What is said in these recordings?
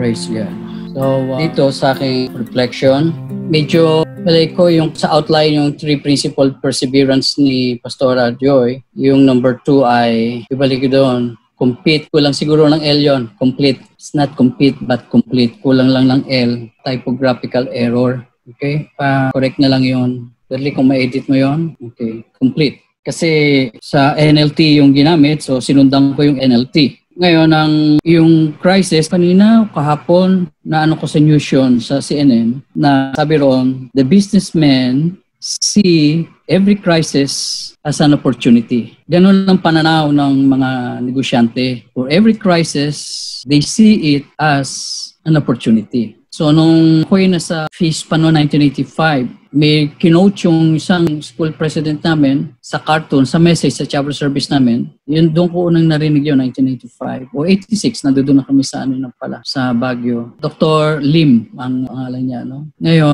Praise God. So, dito sa aking reflection, medyo malay ko yung sa outline yung 3 principle perseverance ni Pastora Joy. Yung number 2 ay, ibalik ko doon, complete. Kulang siguro ng L yun. Complete. It's not complete but complete. Kulang lang ng L. Typographical error. Okay? Pa-correct na lang yun. Dali kung ma-edit mo yun. Okay. Complete. Kasi sa NLT yung ginamit, so sinundan ko yung NLT. Ngayon, yung crisis, kanina, kahapon, na ko sa news yun, sa CNN, na sabi roon, the businessmen see every crisis as an opportunity. Ganun ang pananaw ng mga negosyante. For every crisis, they see it as an opportunity. So, nung ako'y nasa feast pa noong 1985, may kinote yung isang school president namin sa cartoon, sa message, sa chapel service namin. Yun, doon ko unang narinig yun, 1985. O 86, nandoon na kami sa sa Baguio. Dr. Lim, ang pangalan niya, no? Ngayon,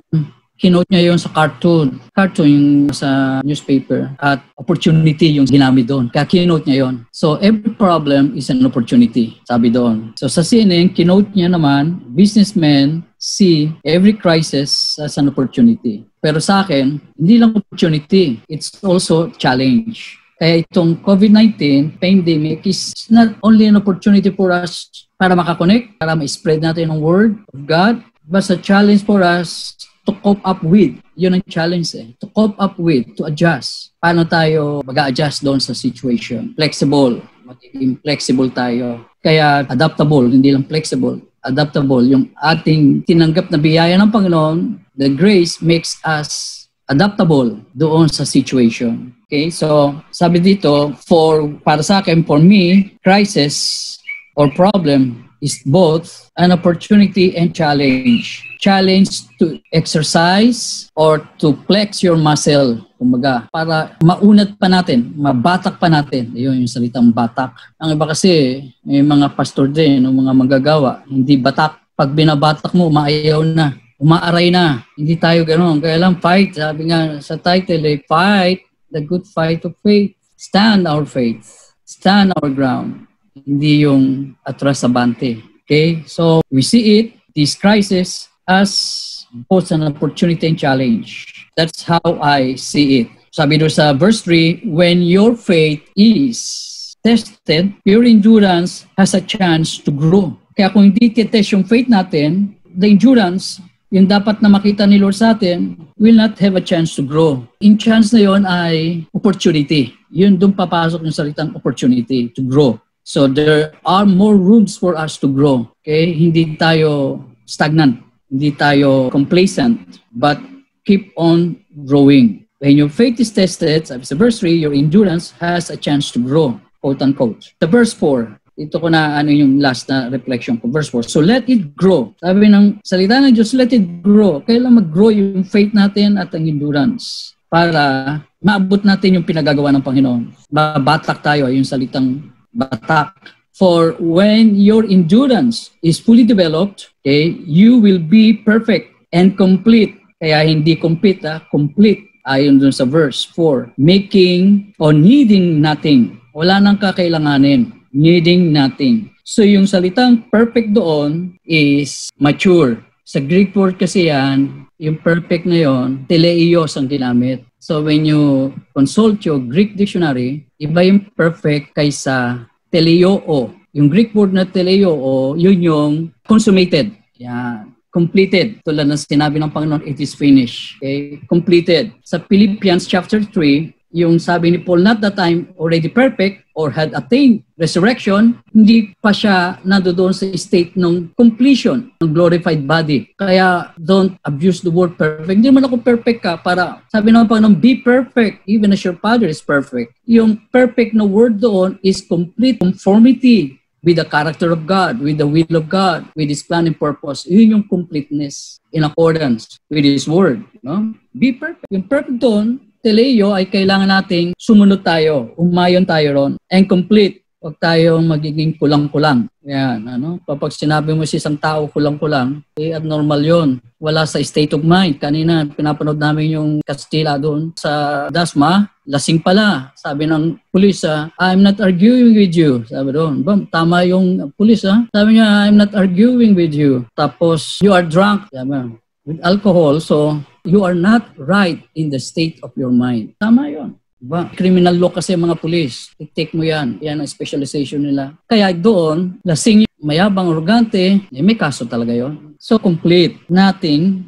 kinote niya yun sa cartoon. Cartoon yung sa newspaper. At opportunity yung ginamit doon. Kaya kinote niya yun. So, every problem is an opportunity, sabi doon. So, sa CNN, kinote niya naman, businessmen see every crisis as an opportunity. Pero sa akin, hindi lang opportunity. It's also challenge. Kaya itong COVID-19 pandemic is not only an opportunity for us para makakonect, para ma-spread natin ang word of God, but a challenge for us to cope up with. Yun ang challenge To cope up with, to adjust. Paano tayo mag-a-adjust doon sa situation? Flexible. Magiging flexible tayo. Kaya adaptable, hindi lang flexible. Adaptable. Yung ating tinanggap na biyaya ng Panginoon, the grace makes us adaptable doon sa situation. Okay? So, sabi dito, para sa akin, for me, crisis or problem is both an opportunity and challenge. Challenge to exercise or to flex your muscle, kumbaga, para maunat pa natin, mabatak pa natin. Ayun yung salitang batak. Ang iba kasi, may mga pastor din, mga manggagawa, hindi batak. Pag binabatak mo, umaayaw na, umaaray na. Hindi tayo ganoon. Kaya lang fight, sabi nga sa title, fight the good fight of faith. Stand our faith. Stand our ground. Hindi yung atras abante. Okay? So, we see it, this crisis, as both an opportunity and challenge. That's how I see it. Sabi doon sa verse 3, when your faith is tested, your endurance has a chance to grow. Kaya kung hindi test yung faith natin, the endurance, yung dapat na makita ni Lord sa atin, will not have a chance to grow. In chance na yon ay opportunity. Yun doon papasok yung salitang opportunity to grow. So there are more rooms for us to grow. Okay? Hindi tayo stagnant. Hindi tayo complacent, but keep on growing. When your faith is tested, sabi sa verse 3, your endurance has a chance to grow, quote unquote. The verse 4, ito ko na yung last na reflection ko, verse 4. So let it grow. Sabi ng salita ng Diyos, let it grow. Kailan mag-grow yung faith natin at ang endurance para maabot natin yung pinagagawa ng Panginoon. Babatak tayo, yung salitang batak. For when your endurance is fully developed, okay, you will be perfect and complete. Kaya hindi complete, complete. Ayon dun sa verse 4. Making or needing nothing. Wala nang kakailanganin. Needing nothing. So yung salitang perfect doon is mature. Sa Greek word kasi yan, yung perfect na yon, teleios ang ginamit. So when you consult your Greek dictionary, iba yung perfect kaysa teleio. Yung Greek word na teleio, yun yung consummated. Yan. Completed. Tulad ng sinabi ng Panginoon, it is finished. Okay? Completed. Sa Philippians chapter 3, yung sabi ni Paul, not that I'm already perfect or had attained resurrection, hindi pa siya nandoon sa state ng completion ng glorified body. Kaya don't abuse the word perfect. Hindi naman ako perfect ka para, sabi naman Panginoon, be perfect even as your Father is perfect. Yung perfect na word doon is complete conformity with the character of God, with the will of God, with His plan and purpose. Yun yung completeness in accordance with His word. No? Be perfect. Yung perfect doon, teleio ay kailangan nating sumunod tayo, umayon tayo ron, and complete Huwag tayong magiging kulang-kulang. Yan, kapag sinabi mo si isang tao kulang-kulang, abnormal yon. Wala sa state of mind. Kanina, pinapanood namin yung Kastila doon sa Dasma, lasing pala. Sabi ng pulis, I'm not arguing with you. Sabi doon, tama yung pulis. Sabi niya, I'm not arguing with you. Tapos, you are drunk. Sabi, with alcohol, so you are not right in the state of your mind. Tama yon. Diba? Criminal law kasi mga pulis. I-take mo yan. Yan ang specialization nila. Kaya doon, lasing, mayabang, arrogante, may kaso talaga yon. So complete. Nothing,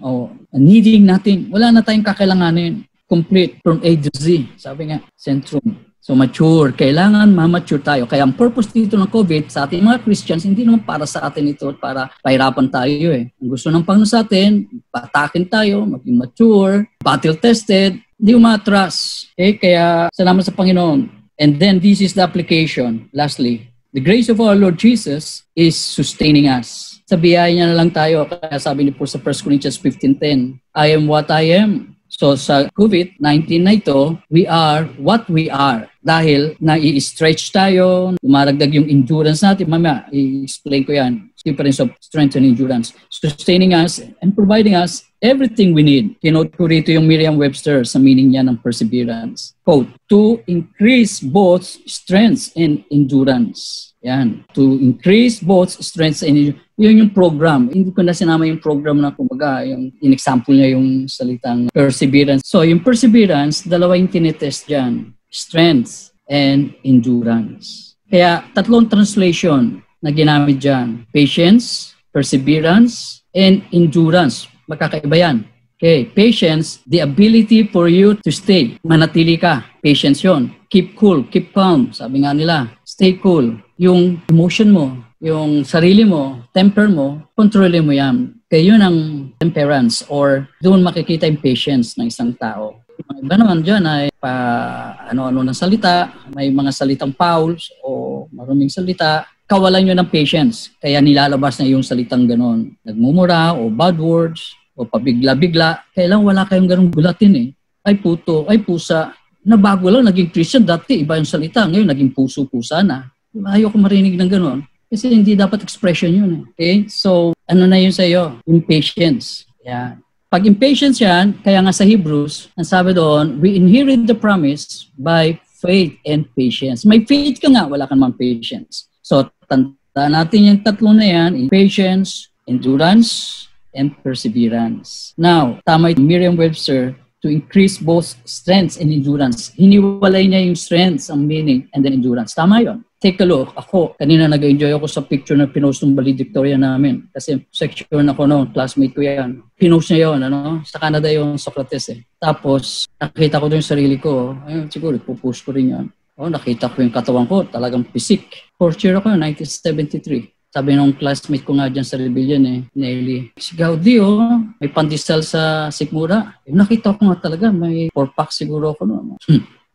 needing nothing. Wala na tayong kakailanganin. Complete from A to Z. Sabi nga, Centrum. So mature. Kailangan ma-mature tayo. Kaya ang purpose dito ng COVID sa ating mga Christians, hindi naman para sa atin ito, para pahirapan tayo eh. Ang gusto ng Panginoon sa atin, patakin tayo, maging mature, battle-tested, hindi umatras. Okay? Kaya salamat sa Panginoon. And then this is the application. Lastly, the grace of our Lord Jesus is sustaining us. Sa biyaya niya na lang tayo. Kaya sabi niyo po sa 1 Corinthians 15:10, I am what I am. So sa COVID-19 na ito, we are what we are. Dahil nai-stretch tayo, dumaragdag yung endurance natin. Mamaya, i-explain ko yan. Difference of strength and endurance. Sustaining us and providing us everything we need. Kinote ko rito yung Merriam-Webster sa meaning niya ng perseverance. Quote, to increase both strength and endurance. Yan. To increase both strength and endurance. Yun yung program. Hindi ko na sinama yung program na kumbaga, yung in-example niya yung salitang perseverance. So yung perseverance, dalawa yung tinitest dyan. Strength and endurance. Kaya tatlong translation na ginamit dyan. Patience, perseverance, and endurance. Magkakaiba yan. Okay, patience, the ability for you to stay. Manatili ka. Patience yon. Keep cool, keep calm. Sabi nga nila, stay cool. Yung emotion mo, yung sarili mo, temper mo, kontrolin mo yan. Kaya yun ang temperance or doon makikita yung patience ng isang tao. Yung iba naman dyan ay ano-ano ng salita, may mga salitang fouls o maruming salita, kawalan nyo ng patience. Kaya nilalabas na yung salitang ganon. Nagmumura o bad words o pabigla-bigla. Kailang wala kayong ganong gulatin eh. Ay puto, ay pusa. Nabago lang, naging Christian dati, iba yung salita. Ngayon, naging puso-pusa na. Ayoko marinig ng ganon. Kasi hindi dapat expression yun. Okay? So, ano na yun sa'yo? Impatience. Yeah. Pag impatience yan, kaya nga sa Hebrews, ang sabi doon, we inherit the promise by faith and patience. May faith ka nga, wala ka namang patience. So, tandaan natin yung tatlo na yan, patience, endurance, and perseverance. Now, tama yung Merriam-Webster, to increase both strength and endurance. Hiniwalay niya yung strength, ang meaning, and then endurance. Tama yun. Take a look. Ako, kanina nag-enjoy ako sa picture na pinost ng valedictorian namin. Kasi section ako noon, classmate ko yan. Pinost niya yun, sa Canada yung Socrates eh. Tapos, nakita ko doon yung sarili ko. Ayun, siguro, ipupost ko rin yan. Nakita ko yung katawan ko, talagang pisik. Fourth year ako, 1973. Sabi nung classmate ko nga dyan sa Rebellion Nelly, si Gaudi may pandesal sa Sikmura. Nakita ko nga talaga, may 4-pack siguro ako noon.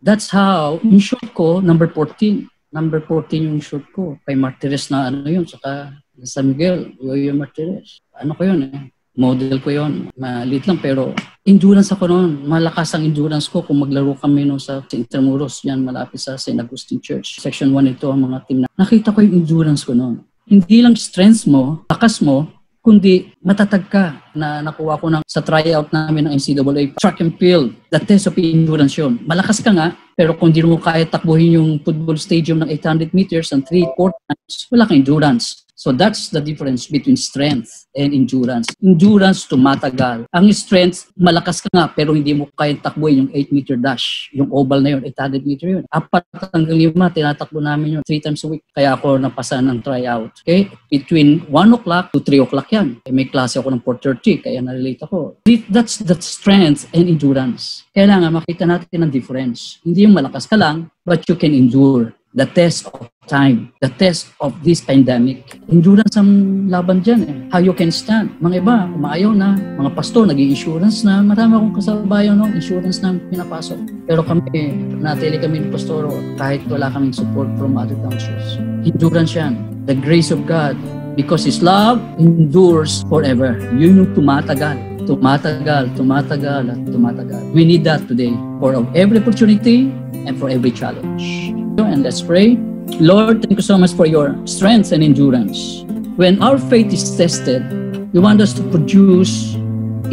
That's how, yung shoot ko, number 14. Number 14 yung shoot ko. Kay Martires na yun, saka San Miguel, Yoyo Martires. Ano ko yun model ko yun. Maliit lang pero endurance ako noon. Malakas ang endurance ko kung maglaro kami sa Intramuros, yan malapit sa St. Augustine Church. Section 1 ito ang mga team na. Nakita ko yung endurance ko noon. Hindi lang strength mo, lakas mo, kundi matatag ka na nakuha ko sa tryout namin ng NCAA track and field. The test of endurance yun. Malakas ka nga, pero kung di mo kaya takbuhin yung football stadium ng 800 meters and 3-4 times, wala kang endurance. So that's the difference between strength and endurance. Endurance, tumatagal. Ang strength, malakas ka nga, pero hindi mo kaya takbuhin yung 8-meter dash. Yung oval na yun, 800 meter yun. 4 hanggang 5, tinatakbo namin yun 3 times a week. Kaya ako napasa ng tryout. Okay? Between 1 o'clock to 3 o'clock yan. May klase ako ng 4:30, kaya na-relate ako. That's strength and endurance. Kailangan makita natin ang difference. Hindi yung malakas ka lang, but you can endure. The test of time, the test of this pandemic. Endurance ang laban dyan How you can stand. Mga iba, umaayaw na. Mga pastor, nag-i-insurance na. Marami akong kasabayan insurance na pinapasok. Pero kami, natili kami ng pastor kahit wala kaming support from other countries. Endurance yan. The grace of God. Because His love endures forever. Yun yung tumatagal. Tumatagal, tumatagal, at tumatagal. We need that today for every opportunity and for every challenge. And let's pray. Lord, thank you so much for your strength and endurance. When our faith is tested, you want us to produce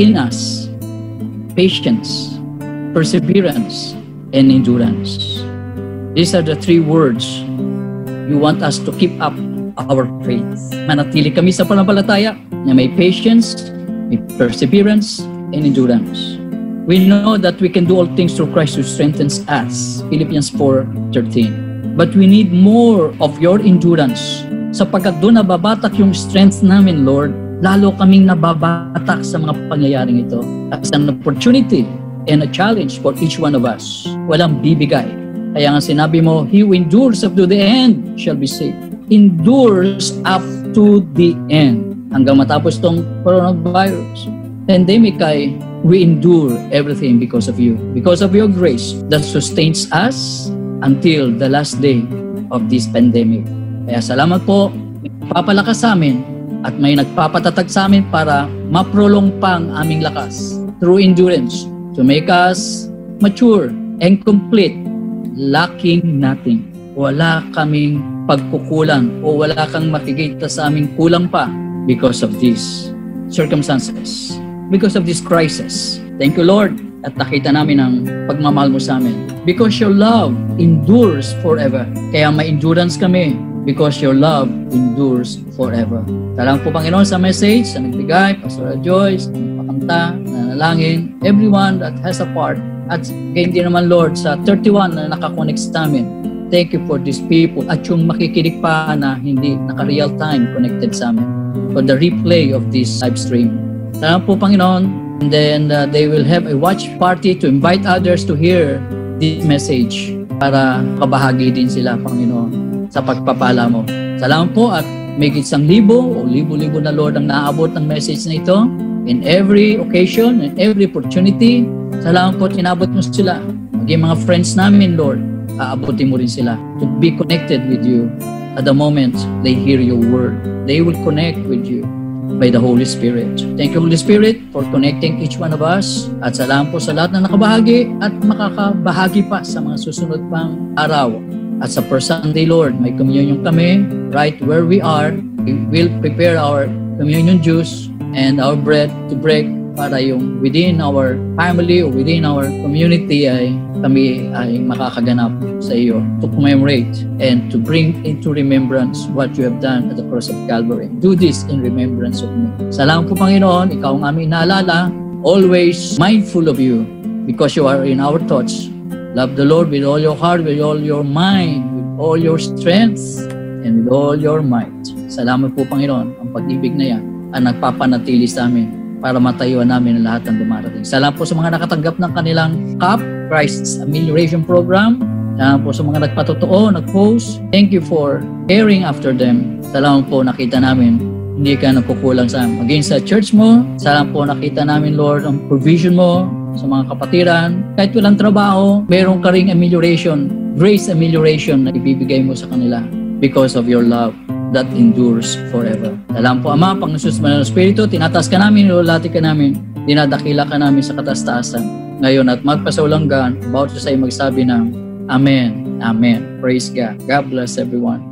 in us patience, perseverance, and endurance. These are the three words you want us to keep up our faith. Manatili kami sa pananampalataya na may patience, may perseverance, and endurance. We know that we can do all things through Christ who strengthens us. Philippians 4:13. But we need more of your endurance. Sapagkat doon nababatak yung strength namin, Lord, lalo kaming nababatak sa mga pangyayaring ito as an opportunity and a challenge for each one of us. Walang bibigay. Kaya nga sinabi mo, he who endures up to the end shall be saved. Endures up to the end. Hanggang matapos tong coronavirus pandemic ay we endure everything because of you. Because of your grace that sustains us until the last day of this pandemic. Kaya salamat po, papalakas sa amin at may nagpapatatag sa amin para maprolong pang aming lakas through endurance to make us mature and complete, lacking nothing. Wala kaming pagkukulang o wala kang makikita sa aming kulang pa because of these circumstances, because of this crisis. Thank you, Lord, at nakita namin ang pagmamahal mo sa amin. Because your love endures forever. Kaya may endurance kami because your love endures forever. Salamat po, Panginoon, sa message, sa nagbigay, Pastor Joyce, pakanta, nanalangin, everyone that has a part. At kayo din naman, Lord, sa 31 na nakakonect sa amin. Thank you for these people at yung makikinig pa na hindi naka-real time connected sa amin for the replay of this live stream. Salamat po, Panginoon. And then they will have a watch party to invite others to hear this message para kabahagi din sila, Panginoon, sa pagpapala mo. Salamat po at may 1,000 o libo-libo na, Lord, ang naaabot ng message na ito in every occasion, in every opportunity. Salamat po, tinabot mo sila. Maging mga friends namin, Lord, aabotin mo rin sila to be connected with you at the moment they hear your word. They will connect with you by the Holy Spirit. Thank you, Holy Spirit, for connecting each one of us. At salamat po sa lahat na nakabahagi at makakabahagi pa sa mga susunod pang araw. At sa per Sunday, Lord, may communion kami right where we are. We will prepare our communion juice and our bread to break para yung within our family or within our community ay kami ay makakaganap sa iyo to commemorate and to bring into remembrance what you have done at the cross of Calvary. Do this in remembrance of me. Salamat po, Panginoon, ikaw ang aming naalala, always mindful of you because you are in our thoughts. Love the Lord with all your heart, with all your mind, with all your strength, and with all your might. Salamat po, Panginoon, ang pag-ibig na yan ang nagpapanatili sa amin para matayuan namin ang lahat ng dumarating. Salamat po sa mga nakatanggap ng kanilang CAP, Christ's Amelioration Program. Salamat po sa mga nagpatotoo, nag-post. Thank you for caring after them. Salamat po, nakita namin hindi ka nagkukulang sa amin. Maging sa church mo, salamat po, nakita namin, Lord, ang provision mo sa mga kapatiran. Kahit walang trabaho, meron ka ring amelioration, grace amelioration na ibibigay mo sa kanila because of your love that endures forever. Salamat po, Ama, Panginoon Manang Espiritu, tinataas ka namin, nilulati ka namin, dinadakila ka namin sa kataas-taasan. Ngayon at magpasaulanggan, about to say magsabi ng Amen, Amen. Praise God. God bless everyone.